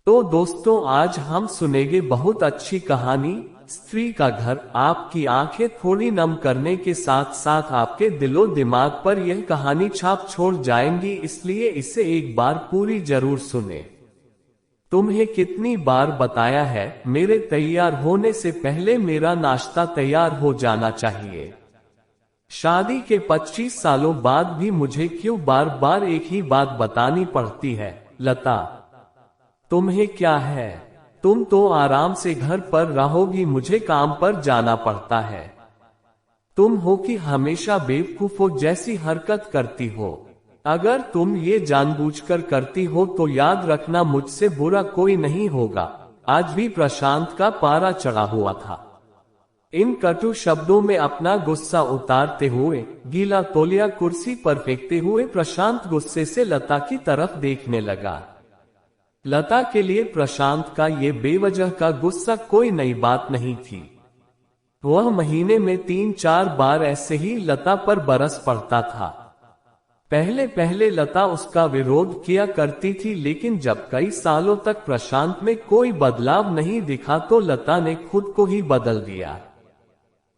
तो दोस्तों, आज हम सुनेंगे बहुत अच्छी कहानी, स्त्री का घर। आपकी आंखें थोड़ी नम करने के साथ साथ आपके दिलो दिमाग पर यह कहानी छाप छोड़ जाएंगी, इसलिए इसे एक बार पूरी जरूर सुने। तुम्हें कितनी बार बताया है, मेरे तैयार होने से पहले मेरा नाश्ता तैयार हो जाना चाहिए। शादी के 25 सालों बाद भी मुझे क्यों बार बार एक ही बात बतानी पड़ती है? लता, तुम्हें क्या है? तुम तो आराम से घर पर रहोगी, मुझे काम पर जाना पड़ता है। तुम हो कि हमेशा बेवकूफों जैसी हरकत करती हो। अगर तुम ये जानबूझकर करती हो तो याद रखना, मुझसे बुरा कोई नहीं होगा। आज भी प्रशांत का पारा चढ़ा हुआ था। इन कटु शब्दों में अपना गुस्सा उतारते हुए, गीला तौलिया कुर्सी पर फेंकते हुए प्रशांत गुस्से से लता की तरफ देखने लगा। लता के लिए प्रशांत का ये बेवजह का गुस्सा कोई नई बात नहीं थी। वह महीने में 3-4 बार ऐसे ही लता पर बरस पड़ता था। पहले पहले लता उसका विरोध किया करती थी, लेकिन जब कई सालों तक प्रशांत में कोई बदलाव नहीं दिखा तो लता ने खुद को ही बदल दिया।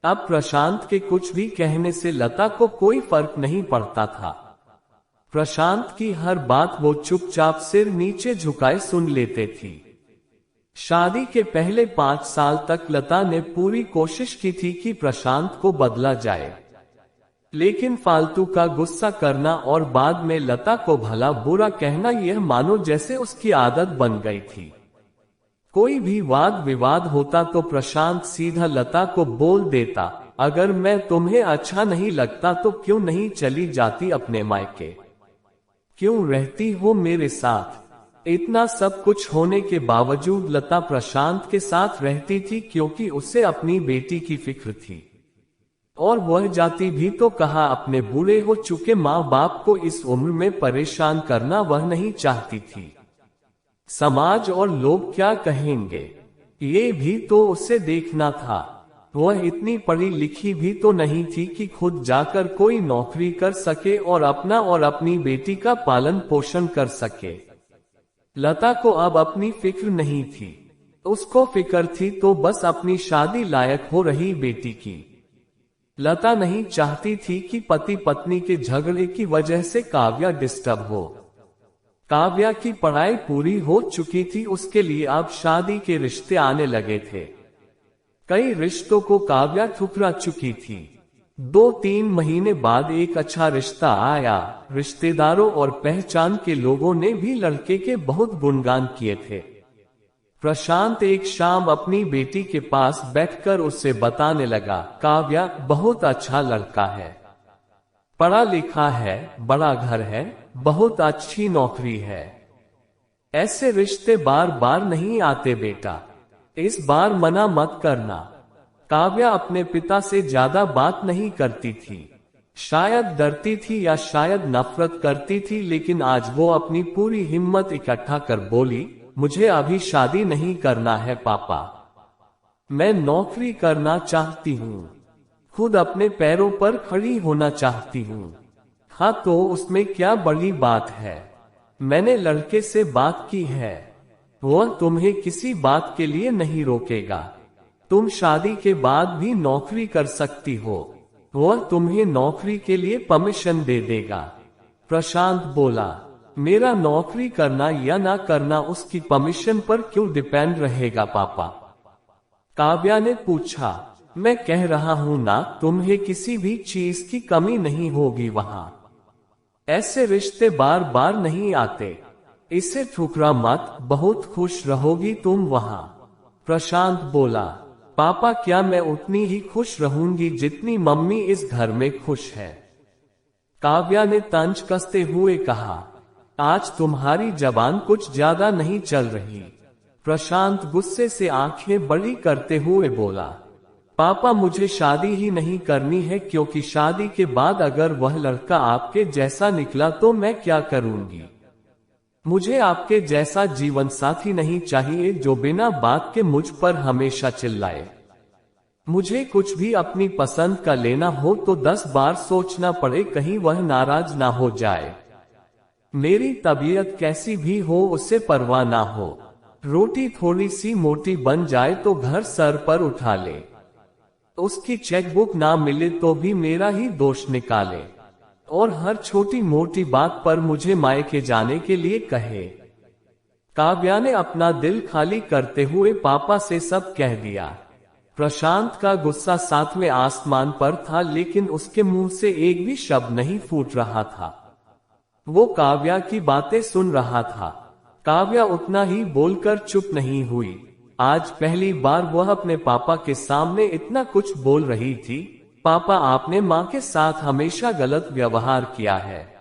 अब प्रशांत के कुछ भी कहने से लता को कोई फर्क नहीं पड़ता था। प्रशांत की हर बात वो चुपचाप सिर नीचे झुकाए सुन लेते थी। शादी के पहले 5 साल तक लता ने पूरी कोशिश की थी कि प्रशांत को बदला जाए, लेकिन फालतू का गुस्सा करना और बाद में लता को भला बुरा कहना, यह मानो जैसे उसकी आदत बन गई थी। कोई भी वाद विवाद होता तो प्रशांत सीधा लता को बोल देता, अगर मैं तुम्हें अच्छा नहीं लगता तो क्यों नहीं चली जाती अपने मायके? क्यों रहती हो मेरे साथ? इतना सब कुछ होने के बावजूद लता प्रशांत के साथ रहती थी, क्योंकि उसे अपनी बेटी की फिक्र थी। और वह जाती भी तो कहा, अपने बूढ़े हो चुके माँ बाप को इस उम्र में परेशान करना वह नहीं चाहती थी। समाज और लोग क्या कहेंगे, ये भी तो उसे देखना था। वह इतनी पढ़ी लिखी भी तो नहीं थी कि खुद जाकर कोई नौकरी कर सके और अपना और अपनी बेटी का पालन पोषण कर सके। लता को अब अपनी फिक्र नहीं थी। उसको फिक्र थी तो बस अपनी शादी लायक हो रही बेटी की। लता नहीं चाहती थी कि पति पत्नी के झगड़े की वजह से काव्या डिस्टर्ब हो। काव्या की पढ़ाई पूरी हो चुकी थी, उसके लिए अब शादी के रिश्ते आने लगे थे। कई रिश्तों को काव्या ठुकरा चुकी थी। 2-3 महीने बाद एक अच्छा रिश्ता आया। रिश्तेदारों और पहचान के लोगों ने भी लड़के के बहुत गुणगान किए थे। प्रशांत एक शाम अपनी बेटी के पास बैठकर उससे बताने लगा, काव्या बहुत अच्छा लड़का है, पढ़ा लिखा है, बड़ा घर है, बहुत अच्छी नौकरी है। ऐसे रिश्ते बार बार नहीं आते बेटा, इस बार मना मत करना। काव्या अपने पिता से ज्यादा बात नहीं करती थी। शायद डरती थी या शायद नफरत करती थी, लेकिन आज वो अपनी पूरी हिम्मत इकट्ठा कर बोली, मुझे अभी शादी नहीं करना है पापा। मैं नौकरी करना चाहती हूँ, खुद अपने पैरों पर खड़ी होना चाहती हूँ। हाँ तो उसमें क्या बड़ी बात है? मैंने लड़के से बात की है, वह तुम्हें किसी बात के लिए नहीं रोकेगा। तुम शादी के बाद भी नौकरी कर सकती हो, वह तुम्हें नौकरी के लिए परमिशन दे देगा। प्रशांत बोला, मेरा नौकरी करना या ना करना उसकी परमिशन पर क्यों डिपेंड रहेगा पापा? काव्या ने पूछा, मैं कह रहा हूं ना, तुम्हें किसी भी चीज की कमी नहीं होगी वहां। ऐसे रिश्ते बार बार नहीं आते, इसे ठुकरा मत, बहुत खुश रहोगी तुम वहां। प्रशांत बोला, पापा क्या मैं उतनी ही खुश रहूंगी जितनी मम्मी इस घर में खुश है? काव्या ने तंज कसते हुए कहा, आज तुम्हारी जबान कुछ ज्यादा नहीं चल रही। प्रशांत गुस्से से आंखें बड़ी करते हुए बोला, पापा मुझे शादी ही नहीं करनी है, क्योंकि शादी के बाद अगर वह लड़का आपके जैसा निकला तो मैं क्या करूंगी? मुझे आपके जैसा जीवन साथी नहीं चाहिए जो बिना बात के मुझ पर हमेशा चिल्लाए। मुझे कुछ भी अपनी पसंद का लेना हो तो 10 बार सोचना पड़े, कहीं वह नाराज ना हो जाए। मेरी तबीयत कैसी भी हो उससे परवाह ना हो। रोटी थोड़ी सी मोटी बन जाए तो घर सर पर उठा ले। उसकी चेकबुक ना मिले तो भी मेरा ही दोष निकाले, और हर छोटी मोटी बात पर मुझे मायके जाने के लिए कहे। काव्या ने अपना दिल खाली करते हुए पापा से सब कह दिया। प्रशांत का गुस्सा सातवें आसमान पर था, लेकिन उसके मुंह से एक भी शब्द नहीं फूट रहा था। वो काव्या की बातें सुन रहा था। काव्या उतना ही बोलकर चुप नहीं हुई। आज पहली बार वह अपने पापा के सामने इतना कुछ बोल रही थी। पापा, आपने माँ के साथ हमेशा गलत व्यवहार किया है।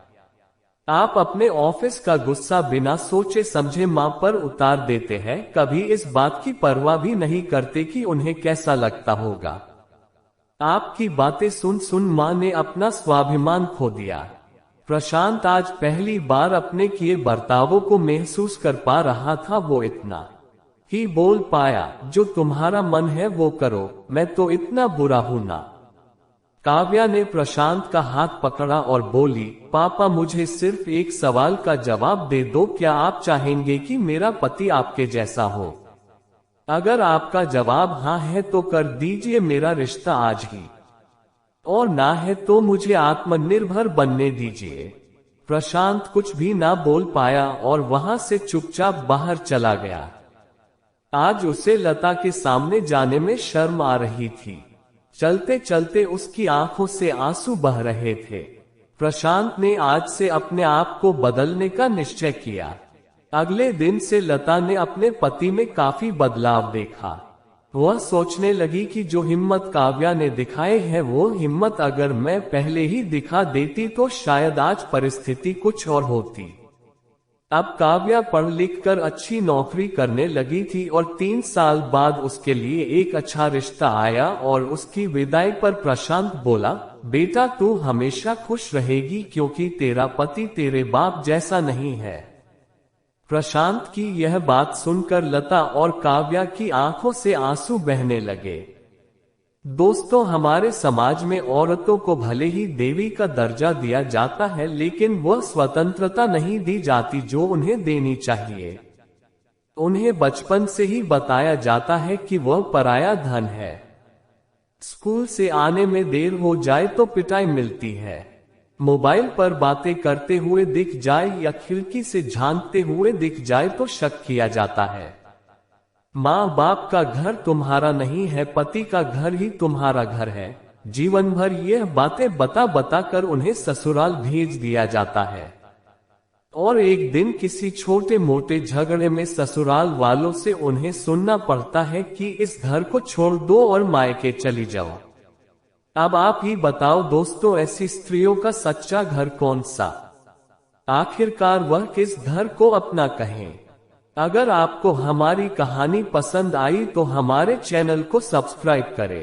आप अपने ऑफिस का गुस्सा बिना सोचे समझे माँ पर उतार देते हैं, कभी इस बात की परवाह भी नहीं करते कि उन्हें कैसा लगता होगा। आपकी बातें सुन सुन माँ ने अपना स्वाभिमान खो दिया। प्रशांत आज पहली बार अपने किए बर्तावों को महसूस कर पा रहा था। वो इतना ही बोल पाया, जो तुम्हारा मन है वो करो, मैं तो इतना बुरा हूं ना। काव्या ने प्रशांत का हाथ पकड़ा और बोली, पापा, मुझे सिर्फ एक सवाल का जवाब दे दो, क्या आप चाहेंगे कि मेरा पति आपके जैसा हो? अगर आपका जवाब हाँ है तो कर दीजिए मेरा रिश्ता आज ही, और ना है तो मुझे आत्मनिर्भर बनने दीजिए। प्रशांत कुछ भी ना बोल पाया और वहां से चुपचाप बाहर चला गया। आज उसे लता के सामने जाने में शर्म आ रही थी। चलते चलते उसकी आंखों से आंसू बह रहे थे। प्रशांत ने आज से अपने आप को बदलने का निश्चय किया। अगले दिन से लता ने अपने पति में काफी बदलाव देखा। वह सोचने लगी कि जो हिम्मत काव्या ने दिखाए है वो हिम्मत अगर मैं पहले ही दिखा देती तो शायद आज परिस्थिति कुछ और होती। अब काव्या पढ़ लिख कर अच्छी नौकरी करने लगी थी और 3 साल बाद उसके लिए एक अच्छा रिश्ता आया और उसकी विदाई पर प्रशांत बोला, बेटा तू हमेशा खुश रहेगी क्योंकि तेरा पति तेरे बाप जैसा नहीं है। प्रशांत की यह बात सुनकर लता और काव्या की आंखों से आंसू बहने लगे। दोस्तों, हमारे समाज में औरतों को भले ही देवी का दर्जा दिया जाता है, लेकिन वह स्वतंत्रता नहीं दी जाती जो उन्हें देनी चाहिए। उन्हें बचपन से ही बताया जाता है कि वह पराया धन है। स्कूल से आने में देर हो जाए तो पिटाई मिलती है। मोबाइल पर बातें करते हुए दिख जाए या खिड़की से झांकते हुए दिख जाए तो शक किया जाता है। माँ बाप का घर तुम्हारा नहीं है, पति का घर ही तुम्हारा घर है। जीवन भर यह बातें बता बता कर उन्हें ससुराल भेज दिया जाता है, और एक दिन किसी छोटे मोटे झगड़े में ससुराल वालों से उन्हें सुनना पड़ता है कि इस घर को छोड़ दो और मायके चली जाओ। अब आप ही बताओ दोस्तों, ऐसी स्त्रियों का सच्चा घर कौन सा? आखिरकार वह किस घर को अपना कहें? अगर आपको हमारी कहानी पसंद आई तो हमारे चैनल को सब्सक्राइब करें।